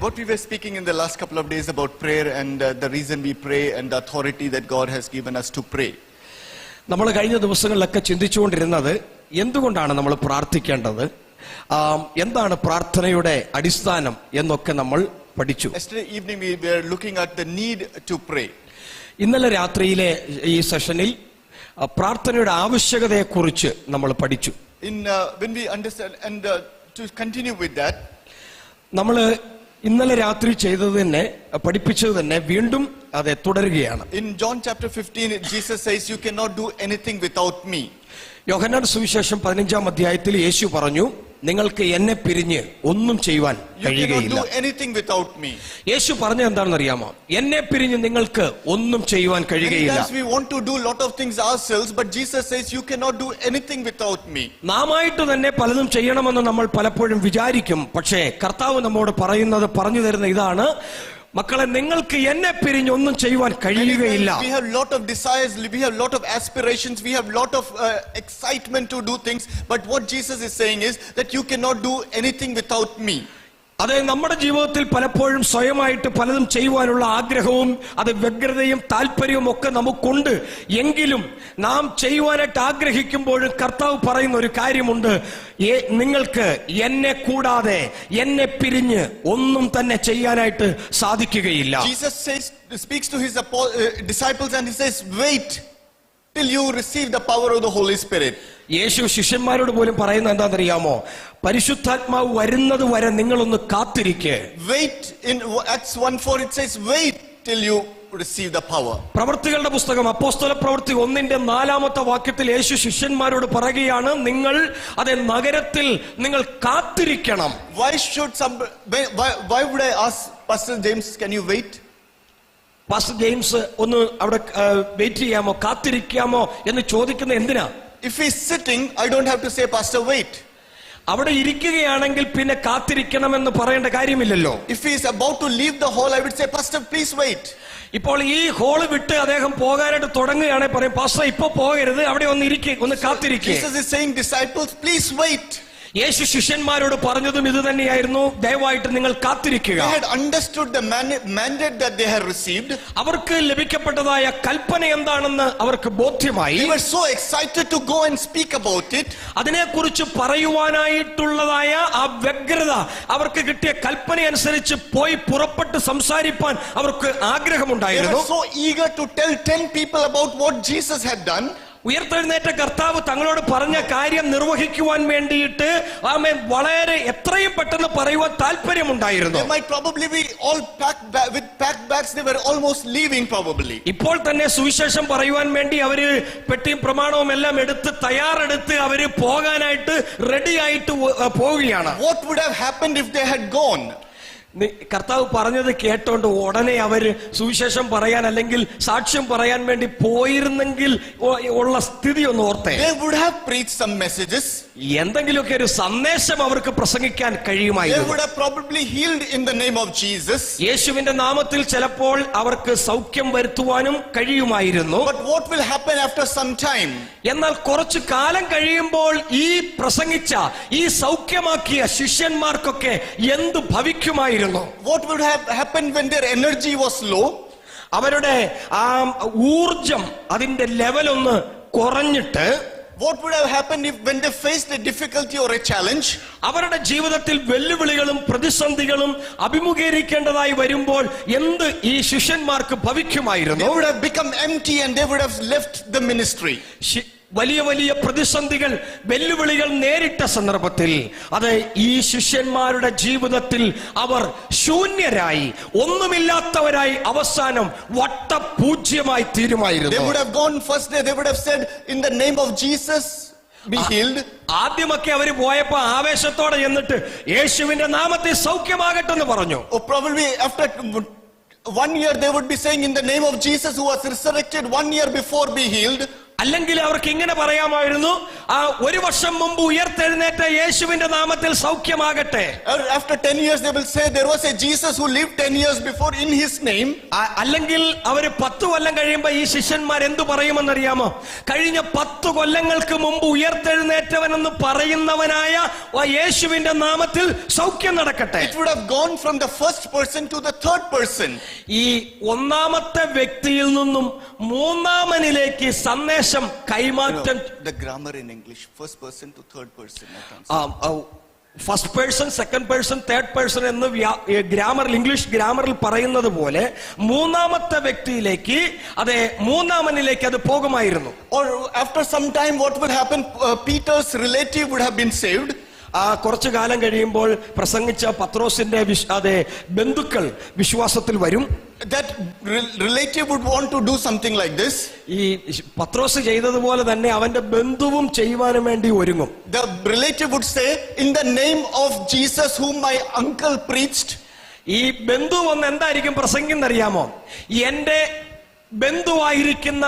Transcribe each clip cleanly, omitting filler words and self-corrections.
what we were speaking in the last couple of days about prayer and the reason we pray and the authority that God has given us to pray. നമ്മൾ കഴിഞ്ഞ ദിവസങ്ങളിലൊക്കെ ചിന്തിച്ചുകൊണ്ടിരുന്നത് എന്തുകൊണ്ടാണ് നമ്മൾ പ്രാർത്ഥിക്കേണ്ടത്, എന്താണ് പ്രാർത്ഥനയുടെ അടിസ്ഥാനം എന്നൊക്കെ നമ്മൾ പഠിച്ചു. Yesterday evening we were looking at the need to pray. ഇന്നലെ രാത്രിയിലെ ഈ സെഷനിൽ പ്രാർത്ഥനയുടെ ആവശ്യകതയെക്കുറിച്ച് നമ്മൾ പഠിച്ചു. When we understand and to continue with that, നമ്മൾ ഇന്നലെ രാത്രി ചെയ്തത് തന്നെ പഠിപ്പിച്ചത് തന്നെ വീണ്ടും അത് തുടരുകയാണ്. In John chapter 15 Jesus says you cannot do anything without me. യോഹന്നാൻ സുവിശേഷം 15-ാം അധ്യായത്തിൽ യേശു പറഞ്ഞു, നിങ്ങൾക്ക് എന്നെ പിരിഞ്ഞ് ഒന്നും ചെയ്യുവാൻ കഴിയുകയില്ല. യേശു പറഞ്ഞ എന്താണെന്ന് അറിയാമോ? എന്നെ പിരിഞ്ഞ് നിങ്ങൾക്ക് ഒന്നും ചെയ്യുവാൻ കഴിയുകയില്ല. നാമായിട്ട് തന്നെ പലതും ചെയ്യണമെന്ന് നമ്മൾ പലപ്പോഴും വിചാരിക്കും. പക്ഷേ കർത്താവ് നമ്മോട് പറഞ്ഞു തരുന്ന ഇതാണ്, മക്കളെ, നിങ്ങൾക്ക് എന്നെ പിരിഞ്ഞ് ഒന്നും ചെയ്യുവാൻ കഴിയുകയില്ല. We have lot of desires, we have lot of aspirations, we have lot of excitement to do things, but what Jesus is saying is that you cannot do anything without me. അതെ, നമ്മുടെ ജീവിതത്തിൽ പലപ്പോഴും സ്വയമായിട്ട് പലതും ചെയ്യുവാനുള്ള ആഗ്രഹവും അത് വ്യഗ്രതയും താല്പര്യവും ഒക്കെ നമുക്കുണ്ട്. എങ്കിലും നാം ചെയ്യുവാനായിട്ട് ആഗ്രഹിക്കുമ്പോഴും കർത്താവ് പറയുന്ന ഒരു കാര്യമുണ്ട്, നിങ്ങൾക്ക് എന്നെ കൂടാതെ എന്നെ പിരിഞ്ഞ് ഒന്നും തന്നെ ചെയ്യാനായിട്ട് സാധിക്കുകയില്ല. Jesus speaks to his disciples and he says, wait till you receive the power of the Holy Spirit. യേശു ശിഷ്യന്മാരോട് പോലും പറയുന്നത് എന്താണെന്നറിയാമോ? പരിശുദ്ധാത്മാവ് വരുന്നത് വരെ നിങ്ങളൊന്ന് കാത്തിരിക്കുക. Wait, in Acts 1:4 it says wait till you receive the power. പ്രവൃത്തികളുടെ പുസ്തകം അപ്പോസ്തല പ്രവൃത്തി 1:4 വാക്യത്തിൽ യേശു ശിഷ്യന്മാരോട് പറയുകയാണ്, നിങ്ങൾ അതേ നഗരത്തിൽ നിങ്ങൾ കാത്തിരിക്കണം. Why would I ask Pastor James, can you wait? Pastor James ഒന്ന് അവിടെ വെയിറ്റ് ചെയ്യാമോ, കാത്തിരിക്കാമോ എന്ന് ചോദിക്കുന്ന എന്തിനാ? If he's sitting, I don't have to say, Pastor, wait. അവിടെ ഇരിക്കുകയാണെങ്കിൽ പിന്നെ കാത്തിരിക്കണമെന്ന് പറയേണ്ട കാര്യമില്ലല്ലോ. If he is about to leave the hall, I would say, Pastor, please wait. ഇപ്പോൾ ഈ ഹോള് വിട്ട് അദ്ദേഹം പോകാനായിട്ട് തുടങ്ങുകയാണെങ്കിൽ പറയും, പാസ്റ്റർ ഇപ്പൊ പോകരുത്, അവിടെ ഒന്ന് കാത്തിരിക്കുക. Jesus is saying, disciples, please wait. യേശു ശിഷ്യന്മാരോട് പറഞ്ഞതും ഇത് തന്നെയായിരുന്നു, ദയവായിട്ട് നിങ്ങൾ കാത്തിരിക്കുക. They had understood the mandate that they had received. അവർക്ക് ലഭിക്കപ്പെട്ടതായ കൽപ്പന എന്താണെന്ന് അവർക്ക് ബോധ്യമായി. They were so excited to go and speak about it. അതിനെക്കുറിച്ച് പറയുവാനായിട്ടുള്ളതായ ആ വ്യഗ്രത, അവർക്ക് കിട്ടിയ കൽപ്പന അനുസരിച്ച് പോയി പുറപ്പെട്ട് സംസാരിപ്പാൻ അവർക്ക് ആഗ്രഹമുണ്ടായിരുന്നു. They were so eager to tell 10 people about what Jesus had done. ഉയർത്തെഴുന്നേറ്റ കർത്താവ് തങ്ങളോട് പറഞ്ഞ കാര്യം നിർവഹിക്കുവാൻ വേണ്ടിയിട്ട് വളരെ എത്രയും പെട്ടെന്ന് പറയുവാൻ താല്പര്യമുണ്ടായിരുന്നു. They might probably be all with packed bags. They were almost leaving probably. ഇപ്പോൾ തന്നെ സുവിശേഷം പറയുവാൻ വേണ്ടി അവര് പെട്ടിയും പ്രമാണവും എല്ലാം എടുത്ത് തയ്യാറെടുത്ത് അവര് പോകാനായിട്ട് റെഡി ആയിട്ട് പോവുകയാണ്. What would have happened if they had gone? കർത്താവ് പറഞ്ഞത് കേട്ടോണ്ട് ഉടനെ അവര് സുവിശേഷം പറയാൻ അല്ലെങ്കിൽ സാക്ഷ്യം പറയാൻ വേണ്ടി പോയിരുന്നെങ്കിൽ ഉള്ള സ്ഥിതി ഒന്ന് ഓർത്തേ. They would have preached some messages. എന്തെങ്കിലുമൊക്കെ ഒരു സന്ദേശം അവർക്ക് പ്രസംഗിക്കാൻ കഴിയുമായിരുന്നു. They would have probably healed in the name of Jesus. യേശുവിന്റെ നാമത്തിൽ ചിലപ്പോൾ അവർക്ക് സൗഖ്യം വരുത്തുവാനും കഴിയുമായിരുന്നു. But what will happen after some time? എന്നാൽ കുറച്ചു കാലം കഴിയുമ്പോൾ ഈ പ്രസംഗിച്ച ഈ സൗഖ്യമാക്കിയ ശിഷ്യന്മാർക്കൊക്കെ എന്ത് ഭവിക്കുമായിരുന്നു? What would have happened when their energy was low? അവരുടെ ആ ഊർജം അതിന്റെ ലെവൽ ഒന്ന് കുറഞ്ഞിട്ട് what would have happened if when they faced a difficulty or a challenge? അവരുടെ ജീവിതത്തിൽ വെല്ലുവിളികളും പ്രതിസന്ധികളും അഭിമുഖീകരിക്കേണ്ടതായി വരുമ്പോൾ എന്ത് ഈ ശിഷ്യന്മാർക്ക് ഭവിക്കുമായിരുന്നു? They would have become empty and they would have left the ministry. വലിയ വലിയ പ്രതിസന്ധികൾ വെല്ലുവിളികൾ നേരിട്ട സന്ദർഭത്തിൽ അത് ഈ ശിഷ്യന്മാരുടെ ജീവിതത്തിൽ അവർ ശൂന്യരായി ഒന്നുമില്ലാത്തവരായി അവസാനം വട്ടപൂജ്യമായി തീരുമായിരുന്നു. They would have gone first day, they would have said in the name of Jesus be healed. ആദ്യമൊക്കെ അവർ പോയപ്പോ ആവേശത്തോടെ എന്നിട്ട് യേശുവിന്റെ നാമത്തിൽ സൗഖ്യമാകട്ടെ എന്ന് പറഞ്ഞു. Or probably after 1 year they would be saying in the name of Jesus who was resurrected 1 year before be healed. അല്ലെങ്കിൽ അവർക്ക് ഇങ്ങനെ പറയാമായിരുന്നു, ആ ഒരു വർഷം മുമ്പ് ഉയർത്തെഴുന്നേറ്റ യേശുവിന്റെ നാമത്തിൽ സൗഖ്യമാകട്ടെ. Or after 10 years they will say there was a Jesus who lived 10 years before in his name. അല്ലെങ്കിൽ അവര് 10 കൊല്ലം കഴിയുമ്പോ ഈ ശിഷ്യന്മാർ എന്തു പറയുമെന്നറിയാമോ? കഴിഞ്ഞ 10 കൊല്ലങ്ങൾക്ക് മുമ്പ് ഉയർത്തെഴുന്നേറ്റവനെന്ന് പറയുന്നവനായ യേശുവിന്റെ നാമത്തിൽ സൗഖ്യം നടക്കട്ടെ. It would have gone from the first person to the third person. ഈ ഒന്നാമത്തെ വ്യക്തിയിൽ നിന്നും മൂന്നാമനിലേക്ക് സന്ദേശം കൈമാറ്റം. The grammar in English, first person to third person. First person, second person, third person എന്ന് ഗ്രാമറിൽ, ഇംഗ്ലീഷ് ഗ്രാമറിൽ പറയുന്നത് പോലെ മൂന്നാമത്തെ വ്യക്തിയിലേക്ക്, അതെ മൂന്നാമനിലേക്ക് അത് പോകുമായിരുന്നു. Or after some time what would happen, Peter's relative would have been saved. കുറച്ചു കാലം കഴിയുമ്പോൾ പ്രസംഗിച്ച പത്രോസിന്റെ ബന്ധുക്കൾ വിശ്വാസത്തിൽ വരും. That relative would want to do something like this. ഈ പത്രോസ് ചെയ്തതുപോലെ തന്നെ അവന്റെ ബന്ധുവും ചെയ്യുവാനും വേണ്ടി ഒരുങ്ങും. The relative would say, in the name of Jesus whom my uncle preached. ഈ ബന്ധു വന്ന് എന്തായിരിക്കും പ്രസംഗിക്കുന്നറിയാമോ? എന്റെ ബന്ധുവായിരിക്കുന്ന,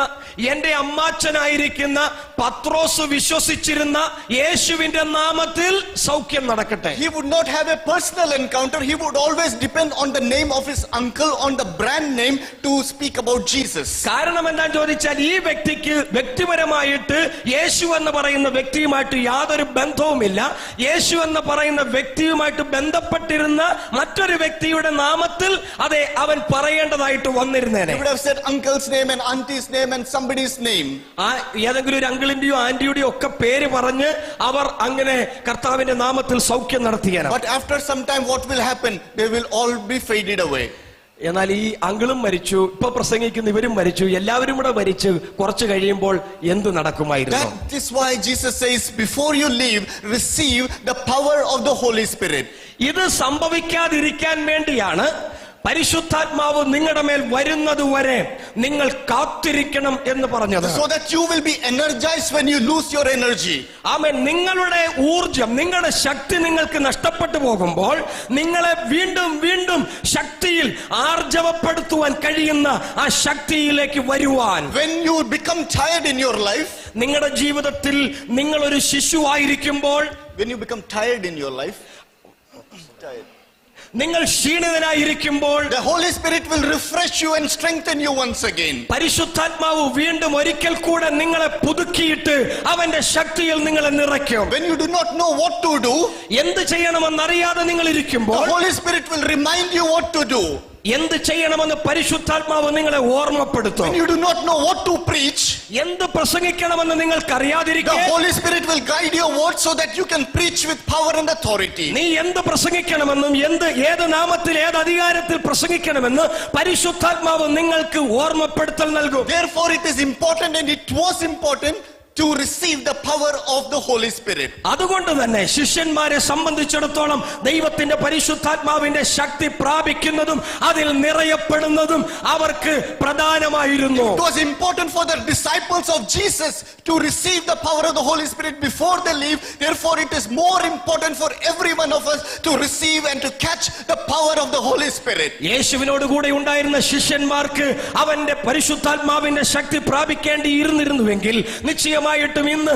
എന്റെ അമ്മാച്ചനായിരിക്കുന്ന പത്രോസ് വിശ്വസിച്ചിരുന്ന യേശുവിന്റെ നാമത്തിൽ സൗഖ്യം നടക്കട്ടെ. He would not have a personal encounter. He would always depend on the name of his uncle, on the brand name to speak about Jesus. കാരണം എന്താന്ന് ചോദിച്ചാൽ ഈ വ്യക്തിക്ക് വ്യക്തിപരമായിട്ട് യേശു എന്ന് പറയുന്ന വ്യക്തിയുമായിട്ട് യാതൊരു ബന്ധവുമില്ല. യേശു എന്ന് പറയുന്ന വ്യക്തിയുമായിട്ട് ബന്ധപ്പെട്ടിരുന്ന മറ്റൊരു വ്യക്തിയുടെ നാമത്തിൽ അതെ അവൻ പറയേണ്ടതായിട്ട് വന്നിരുന്നേനെ. He would have said uncle's name and auntie's name and somebody's name. ഏതെങ്കിലും ഒരു അങ്കിളിന്റെയോ ആന്റിയുടെയോ ഒക്കെ പേര് പറഞ്ഞ് അവർ അങ്ങനെ കർത്താവിന്റെ നാമത്തിൽ സൗഖ്യം നടത്തിയാണ്. But after some time what will happen? They will all be faded away. എന്നാൽ ഈ അങ്കിളും മരിച്ചു, ഇപ്പൊ പ്രസംഗിക്കുന്ന ഇവരും മരിച്ചു, എല്ലാവരും കൂടെ മരിച്ചു കുറച്ച് കഴിയുമ്പോൾ എന്ത് നടക്കുമായിരുന്നു? That is why Jesus says, before you leave, receive the power of the Holy Spirit. ഇത് സംഭവിക്കാതിരിക്കാൻ വേണ്ടിയാണ് പരിശുദ്ധാത്മാവ് നിങ്ങളുടെ മേൽ വരുന്നത് വരെ നിങ്ങൾ കാത്തിരിക്കണം എന്ന് പറഞ്ഞത്. So that you will be energized when you lose your energy. ആമേൻ. നിങ്ങളുടെ ഊർജം, നിങ്ങളുടെ ശക്തി നിങ്ങൾക്ക് നഷ്ടപ്പെട്ടു പോകുമ്പോൾ നിങ്ങളെ വീണ്ടും വീണ്ടും ശക്തിയിൽ ആർജവപ്പെടുത്തുവാൻ കഴിയുന്ന ആ ശക്തിയിലേക്ക് വരുവാൻ. When you become tired in your life, നിങ്ങളുടെ ജീവിതത്തിൽ നിങ്ങൾ ഒരു ശിശുവായിരിക്കുമ്പോൾ, when you become tired in your life, tired, നിങ്ങൾ ക്ഷീണിതനായിരിക്കുമ്പോൾ, the Holy Spirit will refresh you and strengthen you once again. പരിശുദ്ധാത്മാവ് വീണ്ടും ഒരിക്കൽ കൂടെ നിങ്ങളെ പുതുക്കിയിട്ട് അവന്റെ ശക്തിയിൽ നിങ്ങളെ നിറയ്ക്കും. When you do not know what to do, എന്ത് ചെയ്യണമെന്നറിയാതെ നിങ്ങൾ ഇരിക്കുമ്പോൾ the Holy Spirit will remind you what to do. എന്ത് ചെയ്യണമെന്ന് പരിശുദ്ധാത്മാവ് നിങ്ങളെ ഓർമ്മപ്പെടുത്തും. When you do not know what to preach, എന്ത് പ്രസംഗിക്കണമെന്ന് നിങ്ങൾക്ക് അറിയാതിരിക്കെ the Holy Spirit will guide your words so that you can preach with power and authority. നീ എന്ത് പ്രസംഗിക്കണമെന്നും ഏത് നാമത്തിൽ ഏത് അധികാരത്തിൽ പ്രസംഗിക്കണമെന്ന് പരിശുദ്ധാത്മാവ് നിങ്ങൾക്ക് ഓർമ്മപ്പെടുത്തൽ നൽകും. Therefore it is important, and it was important, to receive the power of the Holy Spirit. അതുകൊണ്ട് തന്നെ ശിഷ്യന്മാരെ സംബന്ധിച്ചിടത്തോളം ദൈവത്തിന്റെ പരിശുദ്ധാത്മാവിന്റെ ശക്തി പ്രാപിക്കുന്നതും അതിൽ നിറയപ്പെടുന്നതും അവർക്ക് പ്രധാനമായിരുന്നു. It was important for the disciples of Jesus to receive the power of the Holy Spirit before they leave. Therefore it is more important for every one of us to receive and to catch the power of the Holy Spirit. യേശുവിനോട് കൂടെ ഉണ്ടായിരുന്ന ശിഷ്യന്മാർക്ക് അവന്റെ പരിശുദ്ധാത്മാവിന്റെ ശക്തി പ്രാപിക്കേണ്ടിയിരുന്നിരുന്നുവെങ്കിൽ നിശ്ചയമായിട്ടും ഇന്ന്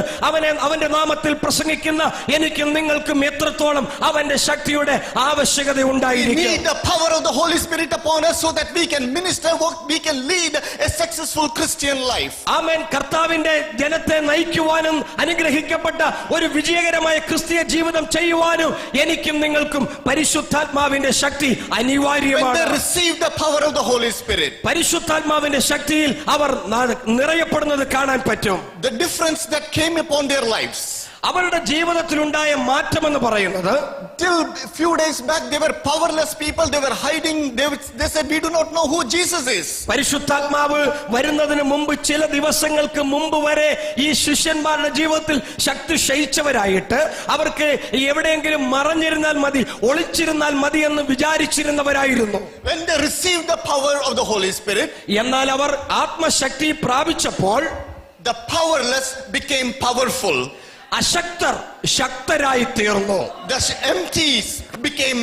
അവന്റെ നാമത്തിൽ പ്രസംഗിക്കുന്ന എനിക്കും നിങ്ങൾക്കും എത്രത്തോളം അവന്റെ ശക്തിയുടെ ആവശ്യകത ഉണ്ടായിരിക്കും. We need the power of the Holy Spirit upon us so that we can minister, we can lead a successful Christian life. ആമേൻ. കർത്താവിന്റെ ജനത്തെ നയിക്കുവാനും അനുഗ്രഹിക്കപ്പെട്ട ഒരു വിജയകരമായ ക്രിസ്തീയ ജീവിതം ചെയ്യുവാനും എനിക്കും നിങ്ങൾക്കും പരിശുദ്ധാത്മാവിന്റെ ശക്തി അനിവാര്യമാണ്. When they receive the power of the Holy Spirit, പരിശുദ്ധാത്മാവിന്റെ ശക്തിയിൽ അവർ നിറയപ്പെടുന്നത് കാണാൻ പറ്റും. the difference that came upon their lives, അവരുടെ ജീവിതത്തിൽ ഉണ്ടായ മാറ്റം എന്ന് പറയുന്നത്, till a few days back they were powerless people, they were hiding, they said we do not know who Jesus is. പരിശുദ്ധാത്മാവ് വരുന്നതിന് മുമ്പ് ചില ദിവസങ്ങൾക്ക് മുമ്പ് വരെ ഈ ശിഷ്യന്മാരുടെ ജീവിതത്തിൽ ശക്തി ക്ഷയിച്ചവരായിട്ട് അവർക്ക് എവിടെയെങ്കിലും മറഞ്ഞിരുന്നാൽ മതി, ഒളിച്ചിരുന്നാൽ മതി എന്ന് വിചാരിച്ചിരുന്നവരായിരുന്നു. When they received the power of the Holy Spirit, എന്നാൽ അവർ ആത്മശക്തി പ്രാപിച്ചപ്പോൾ the powerless became powerful. അശക്തർ ശക്തരായി തീർന്നു. The empties became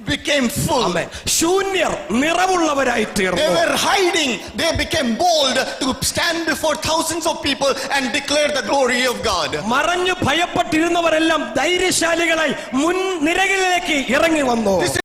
became full. Amen. ശൂന്യർ നിറവുള്ളവരായി They തീർന്നു. were hiding. They became bold to stand before thousands of people and declare the glory of God. മറഞ്ഞു ഭയപ്പെട്ടിരുന്നവരെല്ലാം ധൈര്യശാലികളായി മുൻനിരകളിലേക്ക് ഇറങ്ങി വന്നു. This